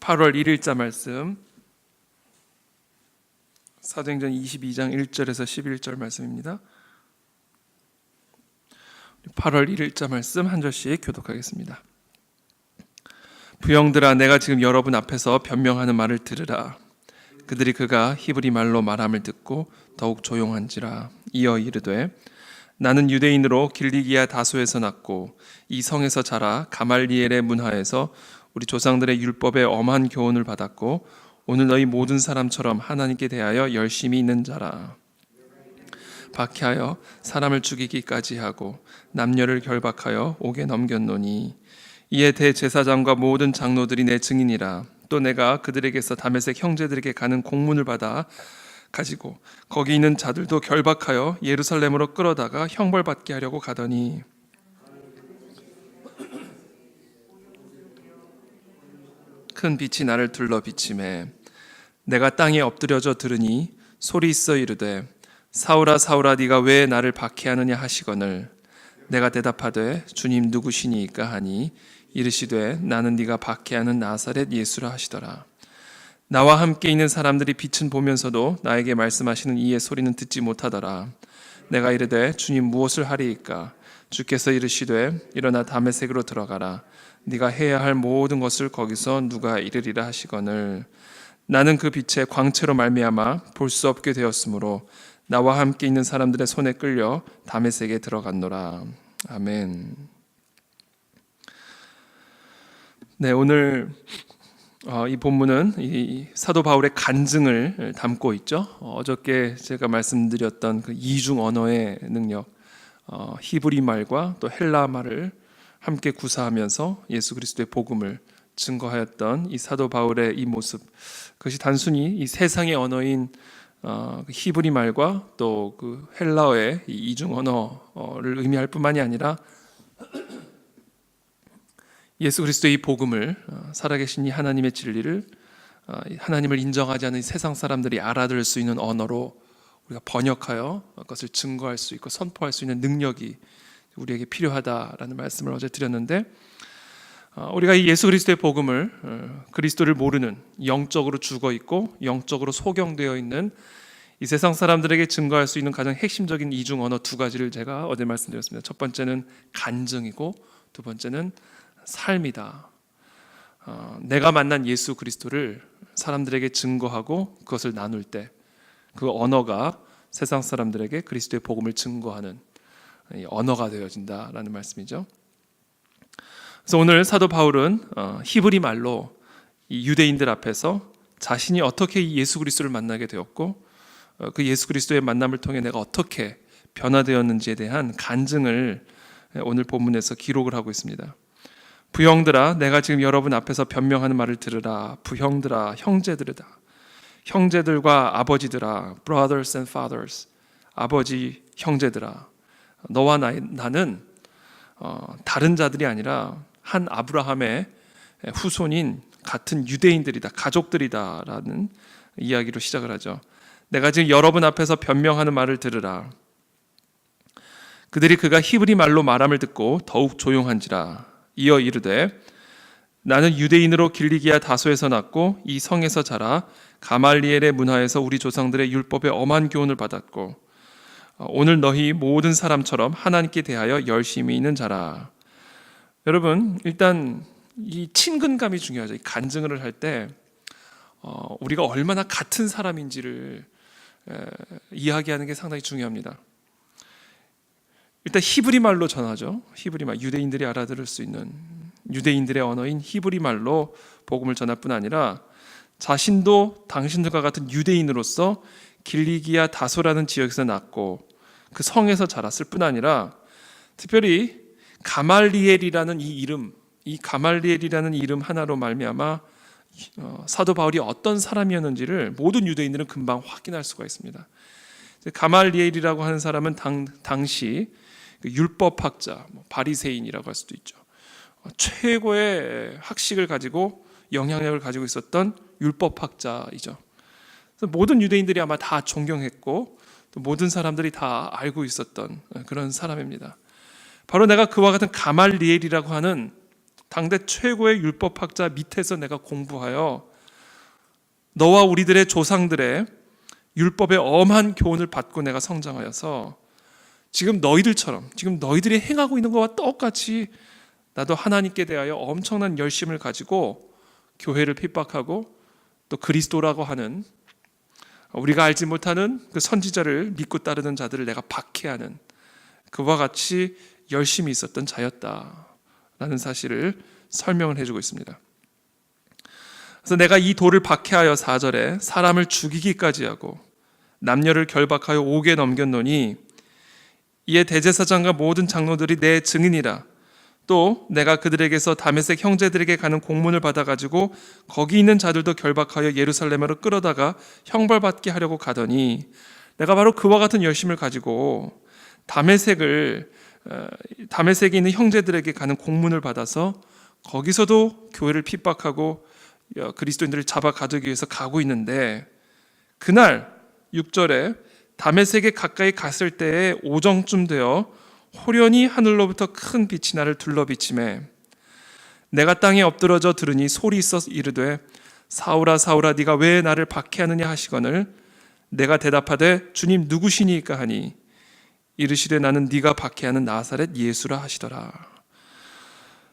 8월 1일자 말씀 사도행전 22장 1절에서 11절 말씀입니다. 8월 1일자 말씀 한 절씩 교독하겠습니다. 부형들아, 내가 지금 여러분 앞에서 변명하는 말을 들으라. 그들이 그가 히브리 말로 말함을 듣고 더욱 조용한지라. 이어 이르되, 나는 유대인으로 길리기아 다소에서 났고 이 성에서 자라 가말리엘의 문화에서 우리 조상들의 율법에 엄한 교훈을 받았고 오늘 너희 모든 사람처럼 하나님께 대하여 열심히 있는 자라. 박해하여 사람을 죽이기까지 하고 남녀를 결박하여 옥에 넘겼노니 이에 대제사장과 모든 장로들이 내 증인이라. 또 내가 그들에게서 다메섹 형제들에게 가는 공문을 받아 가지고 거기 있는 자들도 결박하여 예루살렘으로 끌어다가 형벌받게 하려고 가더니 큰 빛이 나를 둘러 비치매 내가 땅에 엎드려져 들으니 소리 있어 이르되, 사울아 사울아 네가 왜 나를 박해하느냐 하시거늘 내가 대답하되 주님 누구시니이까 하니 이르시되 나는 네가 박해하는 나사렛 예수라 하시더라. 나와 함께 있는 사람들이 빛은 보면서도 나에게 말씀하시는 이의 소리는 듣지 못하더라. 내가 이르되 주님 무엇을 하리이까? 주께서 이르시되 일어나 다메섹으로 들어가라. 네가 해야 할 모든 것을 거기서 누가 이르리라 하시거늘 나는 그 빛의 광채로 말미암아 볼 수 없게 되었으므로 나와 함께 있는 사람들의 손에 끌려 다메섹에 들어갔노라. 아멘. 네, 오늘 이 본문은 이 사도 바울의 간증을 담고 있죠. 어저께 제가 말씀드렸던 그 이중 언어의 능력, 히브리 말과 또 헬라 말을 함께 구사하면서 예수 그리스도의 복음을 증거하였던 이 사도 바울의 이 모습, 그것이 단순히 이 세상의 언어인 히브리 말과 또 그 헬라어의 이 이중 언어를 의미할 뿐만이 아니라 예수 그리스도의 이 복음을, 살아계신 이 하나님의 진리를 하나님을 인정하지 않는 세상 사람들이 알아들을 수 있는 언어로 우리가 번역하여 그것을 증거할 수 있고 선포할 수 있는 능력이 우리에게 필요하다라는 말씀을 어제 드렸는데, 우리가 이 예수 그리스도의 복음을, 그리스도를 모르는, 영적으로 죽어있고 영적으로 소경되어 있는 이 세상 사람들에게 증거할 수 있는 가장 핵심적인 이중 언어 두 가지를 제가 어제 말씀드렸습니다. 첫 번째는 간증이고 두 번째는 삶이다. 내가 만난 예수 그리스도를 사람들에게 증거하고 그것을 나눌 때 그 언어가 세상 사람들에게 그리스도의 복음을 증거하는 언어가 되어진다라는 말씀이죠. 그래서 오늘 사도 바울은 히브리 말로 이 유대인들 앞에서 자신이 어떻게 예수 그리스도를 만나게 되었고 그 예수 그리스도의 만남을 통해 내가 어떻게 변화되었는지에 대한 간증을 오늘 본문에서 기록을 하고 있습니다. 부형들아, 내가 지금 여러분 앞에서 변명하는 말을 들으라. 부형들아, 형제들이다. 형제들과 아버지들아, brothers and fathers, 아버지 형제들아, 너와 나는 다른 자들이 아니라 한 아브라함의 후손인 같은 유대인들이다, 가족들이다라는 이야기로 시작을 하죠. 내가 지금 여러분 앞에서 변명하는 말을 들으라. 그들이 그가 히브리 말로 말함을 듣고 더욱 조용한지라. 이어 이르되, 나는 유대인으로 길리기아 다소에서 났고 이 성에서 자라 가말리엘의 문화에서 우리 조상들의 율법에 엄한 교훈을 받았고 오늘 너희 모든 사람처럼 하나님께 대하여 열심히 있는 자라. 여러분, 일단 이 친근감이 중요하죠. 이 간증을 할 때 우리가 얼마나 같은 사람인지를 이야기하는 게 상당히 중요합니다. 일단 히브리 말로 전하죠. 히브리 말, 유대인들이 알아들을 수 있는 유대인들의 언어인 히브리 말로 복음을 전할 뿐 아니라 자신도 당신들과 같은 유대인으로서 길리기아 다소라는 지역에서 났고 그 성에서 자랐을 뿐 아니라 특별히 가말리엘이라는 이 이름 하나로 말미암아 사도 바울이 어떤 사람이었는지를 모든 유대인들은 금방 확인할 수가 있습니다. 가말리엘이라고 하는 사람은 당시 율법학자, 바리새인이라고 할 수도 있죠. 최고의 학식을 가지고 영향력을 가지고 있었던 율법학자이죠. 그래서 모든 유대인들이 아마 다 존경했고 또 모든 사람들이 다 알고 있었던 그런 사람입니다. 바로 내가 그와 같은 가말리엘이라고 하는 당대 최고의 율법학자 밑에서 내가 공부하여 너와 우리들의 조상들의 율법의 엄한 교훈을 받고 내가 성장하여서 지금 너희들처럼, 지금 너희들이 행하고 있는 것과 똑같이 나도 하나님께 대하여 엄청난 열심을 가지고 교회를 핍박하고 또 그리스도라고 하는 우리가 알지 못하는 그 선지자를 믿고 따르는 자들을 내가 박해하는 그와 같이 열심히 있었던 자였다라는 사실을 설명을 해주고 있습니다. 그래서 내가 이 도를 박해하여 4절에 사람을 죽이기까지 하고 남녀를 결박하여 옥에 넘겼노니 이에 대제사장과 모든 장로들이 내 증인이라. 또 내가 그들에게서 다메섹 형제들에게 가는 공문을 받아가지고 거기 있는 자들도 결박하여 예루살렘으로 끌어다가 형벌받게 하려고 가더니 내가 바로 그와 같은 열심을 가지고 다메섹에 있는 형제들에게 가는 공문을 받아서 거기서도 교회를 핍박하고 그리스도인들을 잡아 가두기 위해서 가고 있는데 그날 6절에 다메섹에 가까이 갔을 때에 오정쯤 되어 호련히 하늘로부터 큰 빛이 나를 둘러비치매 내가 땅에 엎드러져 들으니 소리 있어 이르되 사울아 사울아 네가 왜 나를 박해하느냐 하시거늘 내가 대답하되 주님 누구시니까 하니 이르시되 나는 네가 박해하는 나사렛 예수라 하시더라.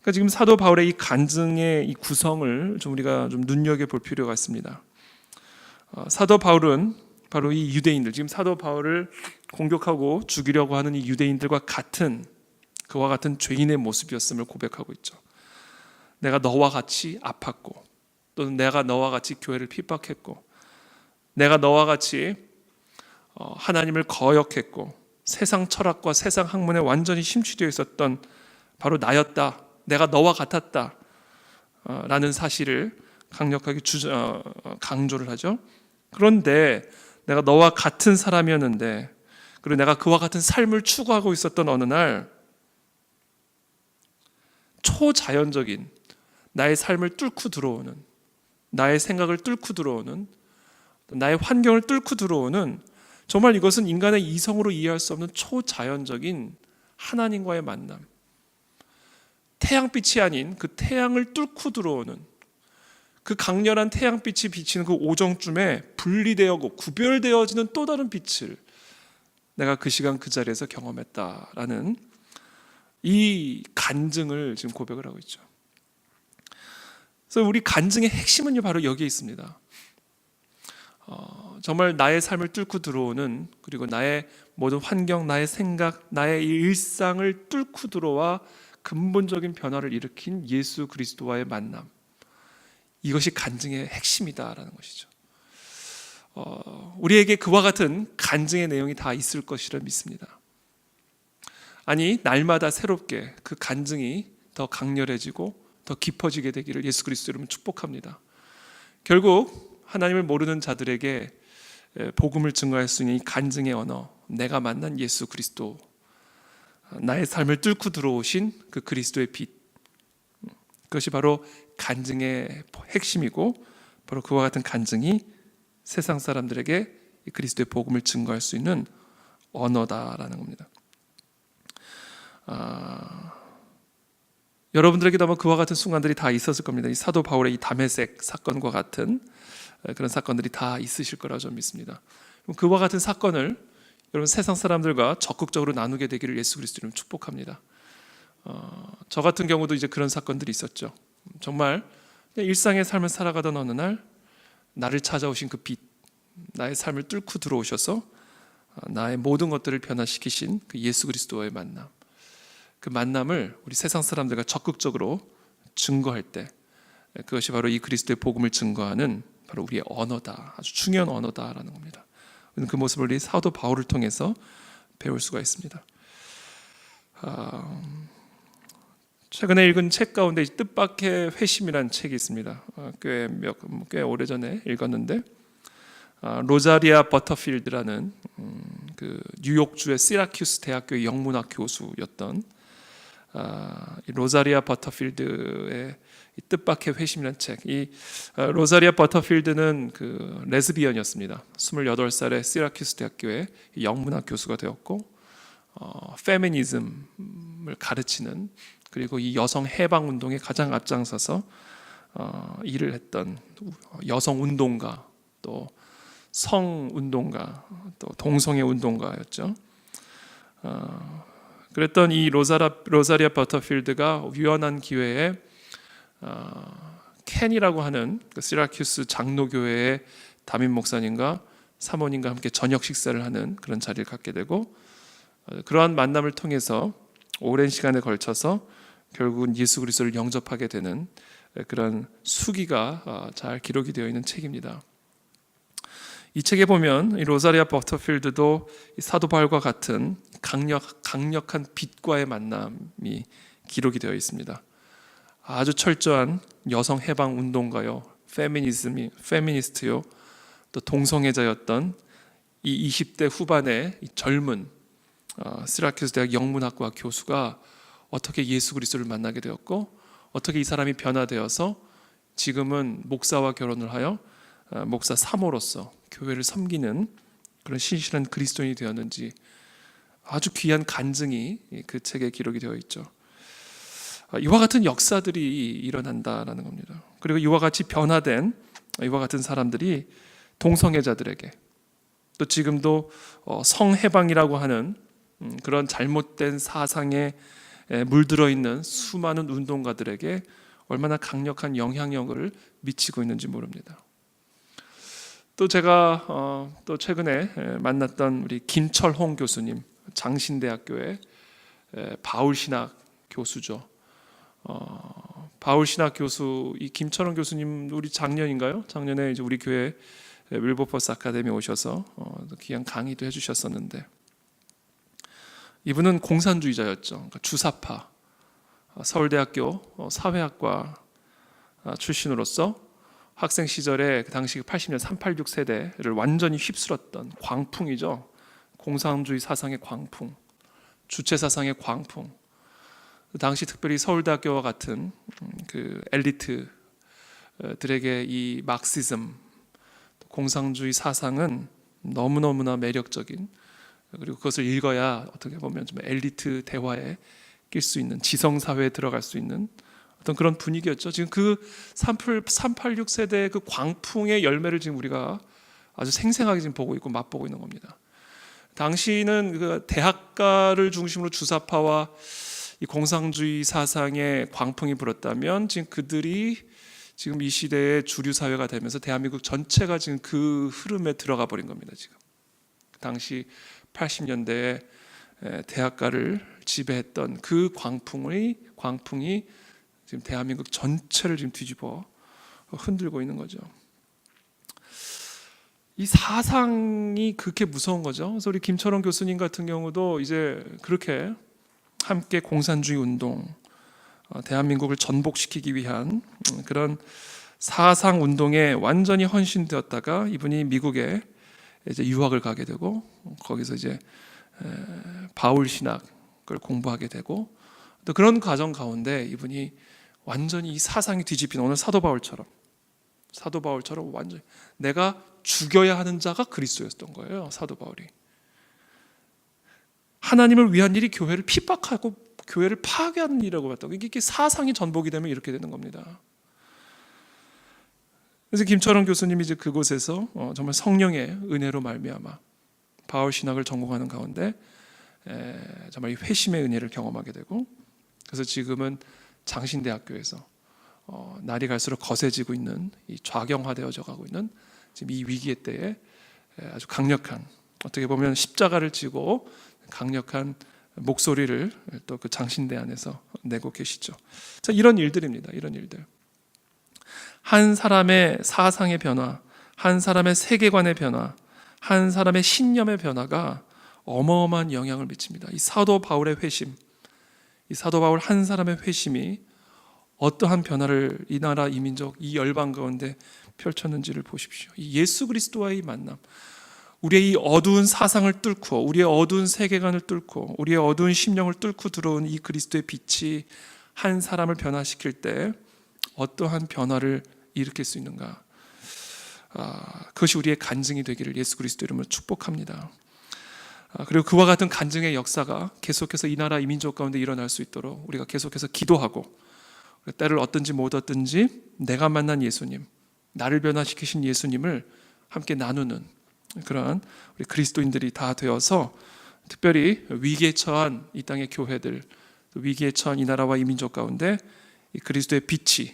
그러니까 지금 사도 바울의 이 간증의 이 구성을 우리가 좀 눈여겨볼 필요가 있습니다. 사도 바울은 바로 이 유대인들, 지금 사도 바울을 공격하고 죽이려고 하는 이 유대인들과 그와 같은 죄인의 모습이었음을 고백하고 있죠. 내가 너와 같이 아팠고 또는 내가 너와 같이 교회를 핍박했고 내가 너와 같이 하나님을 거역했고 세상 철학과 세상 학문에 완전히 심취되어 있었던 바로 나였다. 내가 너와 같았다 라는 사실을 강력하게 강조를 하죠. 그런데 내가 너와 같은 사람이었는데 그리고 내가 그와 같은 삶을 추구하고 있었던 어느 날 초자연적인 나의 삶을 뚫고 들어오는 나의 생각을 뚫고 들어오는 나의 환경을 뚫고 들어오는 정말 이것은 인간의 이성으로 이해할 수 없는 초자연적인 하나님과의 만남, 태양빛이 아닌 그 태양을 뚫고 들어오는 그 강렬한 태양빛이 비치는 그 오정쯤에 분리되어고 구별되어지는 또 다른 빛을 내가 그 시간 그 자리에서 경험했다라는 이 간증을 지금 고백을 하고 있죠. 그래서 우리 간증의 핵심은요 바로 여기에 있습니다. 정말 나의 삶을 뚫고 들어오는 그리고 나의 모든 환경, 나의 생각, 나의 일상을 뚫고 들어와 근본적인 변화를 일으킨 예수 그리스도와의 만남, 이것이 간증의 핵심이다라는 것이죠. 우리에게 그와 같은 간증의 내용이 다 있을 것이라 믿습니다. 아니 날마다 새롭게 그 간증이 더 강렬해지고 더 깊어지게 되기를 예수 그리스도 이름으로 축복합니다. 결국 하나님을 모르는 자들에게 복음을 증거할 수 있는 이 간증의 언어, 내가 만난 예수 그리스도, 나의 삶을 뚫고 들어오신 그 그리스도의 빛, 그것이 바로 간증의 핵심이고 바로 그와 같은 간증이 세상 사람들에게 그리스도의 복음을 증거할 수 있는 언어다라는 겁니다. 여러분들에게도 아마 그와 같은 순간들이 다 있었을 겁니다. 이 사도 바울의 이 다메섹 사건과 같은 그런 사건들이 다 있으실 거라고 저는 믿습니다. 그와 같은 사건을 여러분 세상 사람들과 적극적으로 나누게 되기를 예수 그리스도로 축복합니다. 저 같은 경우도 이제 그런 사건들이 있었죠. 정말 일상의 삶을 살아가던 어느 날 나를 찾아오신 그 빛, 나의 삶을 뚫고 들어오셔서 나의 모든 것들을 변화시키신 그 예수 그리스도와의 만남, 그 만남을 우리 세상 사람들과 적극적으로 증거할 때 그것이 바로 이 그리스도의 복음을 증거하는 바로 우리의 언어다, 아주 중요한 언어다라는 겁니다. 그 모습을 우리 사도 바울을 통해서 배울 수가 있습니다. 최근에 읽은 책 가운데 뜻밖의 회심이라는 책이 있습니다. 꽤 오래전에 읽었는데 로자리아 버터필드라는 그 뉴욕주의 시라큐스 대학교의 영문학 교수였던 이 로자리아 버터필드의 이 뜻밖의 회심이라는 책. 이 로자리아 버터필드는 그 레즈비언이었습니다. 28살에 시라큐스 대학교의 영문학 교수가 되었고 페미니즘을 가르치는 그리고 이 여성 해방 운동에 가장 앞장서서 일을 했던 여성 운동가, 또 성 운동가, 또 동성애 운동가였죠. 그랬던 이 로사리아 버터필드가 유연한 기회에 켄이라고 하는 그 시라큐스 장로교회의 담임 목사님과 사모님과 함께 저녁 식사를 하는 그런 자리를 갖게 되고, 그러한 만남을 통해서 오랜 시간에 걸쳐서 결국은 예수 그리스도를 영접하게 되는 그런 수기가 잘 기록이 되어 있는 책입니다. 이 책에 보면 이 로사리아 버터필드도 사도 바울과 같은 강력한 빛과의 만남이 기록이 되어 있습니다. 아주 철저한 여성 해방 운동가요, 페미니스트요, 또 동성애자였던 이 20대 후반의 이 젊은 시라큐스 대학 영문학과 교수가 어떻게 예수 그리스도를 만나게 되었고, 어떻게 이 사람이 변화되어서 지금은 목사와 결혼을 하여 목사 사모로서 교회를 섬기는 그런 신실한 그리스도인이 되었는지, 아주 귀한 간증이 그 책에 기록이 되어 있죠. 이와 같은 역사들이 일어난다라는 겁니다. 그리고 이와 같이 변화된 이와 같은 사람들이 동성애자들에게, 또 지금도 성해방이라고 하는 그런 잘못된 사상에 물들어 있는 수많은 운동가들에게 얼마나 강력한 영향력을 미치고 있는지 모릅니다. 또 제가 또 최근에 만났던 우리 김철홍 교수님, 장신대학교의 바울신학 교수죠. 바울신학 교수, 이 김철홍 교수님 우리 작년인가요? 작년에 이제 우리 교회 윌버퍼스 아카데미 오셔서 귀한 강의도 해주셨었는데, 이분은 공산주의자였죠. 그러니까 주사파, 서울대학교 사회학과 출신으로서 학생 시절에 그 당시 80년 386 세대를 완전히 휩쓸었던 광풍이죠. 공산주의 사상의 광풍, 주체 사상의 광풍. 그 당시 특별히 서울대학교와 같은 그 엘리트들에게 이 막시즘, 공산주의 사상은 너무너무나 매력적인, 그리고 그것을 읽어야 어떻게 보면 좀 엘리트 대화에 낄 수 있는, 지성사회에 들어갈 수 있는 어떤 그런 분위기였죠. 지금 그 386 세대의 그 광풍의 열매를 지금 우리가 아주 생생하게 지금 보고 있고 맛보고 있는 겁니다. 당시는 그 대학가를 중심으로 주사파와 이 공산주의 사상의 광풍이 불었다면, 지금 그들이 지금 이 시대의 주류 사회가 되면서 대한민국 전체가 지금 그 흐름에 들어가 버린 겁니다. 지금 당시 80년대에 대학가를 지배했던 그 광풍이 지금 대한민국 전체를 지금 뒤집어 흔들고 있는 거죠. 이 사상이 그렇게 무서운 거죠. 그래서 우리 김철원 교수님 같은 경우도 이제 그렇게 함께 공산주의 운동, 대한민국을 전복시키기 위한 그런 사상 운동에 완전히 헌신되었다가 이분이 미국에 이제 유학을 가게 되고, 거기서 이제 바울 신학을 공부하게 되고, 또 그런 과정 가운데 이분이 완전히 이 사상이 뒤집힌, 오늘 사도 바울처럼 완전히 내가 죽여야 하는 자가 그리스도였던 거예요. 사도 바울이 하나님을 위한 일이 교회를 핍박하고 교회를 파괴하는 일이라고 봤다고. 이게 사상이 전복이 되면 이렇게 되는 겁니다. 그래서 김철원 교수님이 이제 그곳에서 정말 성령의 은혜로 말미암아 바울 신학을 전공하는 가운데 정말 이 회심의 은혜를 경험하게 되고, 그래서 지금은 장신대학교에서 날이 갈수록 거세지고 있는, 이 좌경화되어져 가고 있는 지금 이 위기의 때에 아주 강력한, 어떻게 보면 십자가를 지고 강력한 목소리를 또 그 장신대 안에서 내고 계시죠. 자, 이런 일들입니다. 이런 일들. 한 사람의 사상의 변화, 한 사람의 세계관의 변화, 한 사람의 신념의 변화가 어마어마한 영향을 미칩니다. 이 사도 바울의 회심, 이 사도 바울 한 사람의 회심이 어떠한 변화를 이 나라, 이 민족, 이 열방 가운데 펼쳤는지를 보십시오. 이 예수 그리스도와의 만남, 우리의 이 어두운 사상을 뚫고, 우리의 어두운 세계관을 뚫고, 우리의 어두운 심령을 뚫고 들어온 이 그리스도의 빛이 한 사람을 변화시킬 때 어떠한 변화를 일으킬 수 있는가, 그것이 우리의 간증이 되기를 예수 그리스도 이름으로 축복합니다. 그리고 그와 같은 간증의 역사가 계속해서 이 나라 이 민족 가운데 일어날 수 있도록 우리가 계속해서 기도하고, 때를 얻든지 못 얻든지 내가 만난 예수님, 나를 변화시키신 예수님을 함께 나누는 그러한 우리 그리스도인들이 다 되어서, 특별히 위기에 처한 이 땅의 교회들, 위기에 처한 이 나라와 이 민족 가운데 이 그리스도의 빛이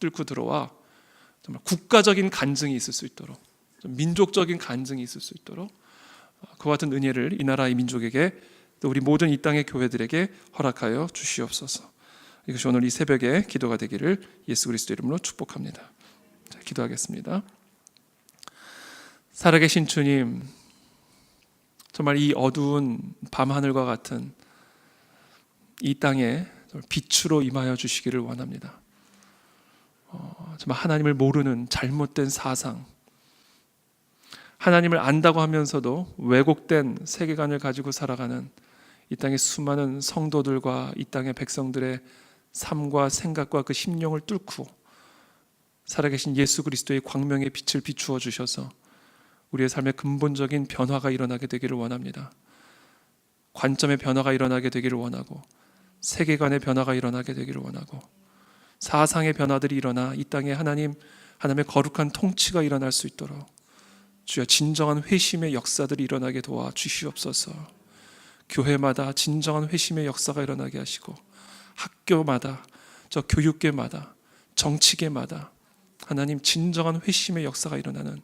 뚫고 들어와 정말 국가적인 간증이 있을 수 있도록, 좀 민족적인 간증이 있을 수 있도록 그와 같은 은혜를 이 나라 이 민족에게, 또 우리 모든 이 땅의 교회들에게 허락하여 주시옵소서. 이것이 오늘 이 새벽에 기도가 되기를 예수 그리스도 이름으로 축복합니다. 자, 기도하겠습니다. 살아계신 주님, 정말 이 어두운 밤하늘과 같은 이 땅에 빛으로 임하여 주시기를 원합니다. 정말 하나님을 모르는 잘못된 사상, 하나님을 안다고 하면서도 왜곡된 세계관을 가지고 살아가는 이 땅의 수많은 성도들과 이 땅의 백성들의 삶과 생각과 그 심령을 뚫고 살아계신 예수 그리스도의 광명의 빛을 비추어 주셔서 우리의 삶의 근본적인 변화가 일어나게 되기를 원합니다. 관점의 변화가 일어나게 되기를 원하고, 세계관의 변화가 일어나게 되기를 원하고, 사상의 변화들이 일어나 이 땅에 하나님의 거룩한 통치가 일어날 수 있도록 주여 진정한 회심의 역사들이 일어나게 도와 주시옵소서. 교회마다 진정한 회심의 역사가 일어나게 하시고, 학교마다, 저 교육계마다, 정치계마다 하나님 진정한 회심의 역사가 일어나는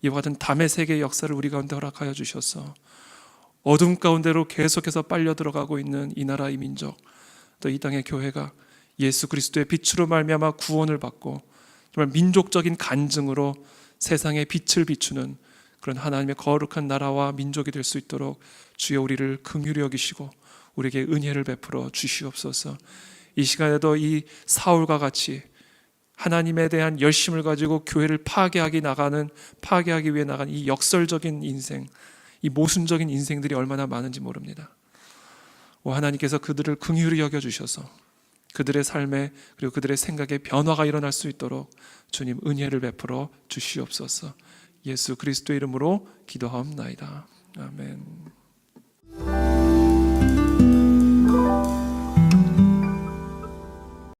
이와 같은 담의 세계의 역사를 우리 가운데 허락하여 주셔서 어둠 가운데로 계속해서 빨려 들어가고 있는 이 나라 이 민족, 또 이 땅의 교회가 예수 그리스도의 빛으로 말미암아 구원을 받고 정말 민족적인 간증으로 세상에 빛을 비추는 그런 하나님의 거룩한 나라와 민족이 될 수 있도록 주여 우리를 긍휼히 여기시고 우리에게 은혜를 베풀어 주시옵소서. 이 시간에도 이 사울과 같이 하나님에 대한 열심을 가지고 교회를 파괴하기 위해 나가는 이 역설적인 인생, 이 모순적인 인생들이 얼마나 많은지 모릅니다. 하나님께서 그들을 긍휼히 여겨주셔서 그들의 삶에, 그리고 그들의 생각에 변화가 일어날 수 있도록 주님 은혜를 베풀어 주시옵소서. 예수 그리스도의 이름으로 기도하옵나이다. 아멘.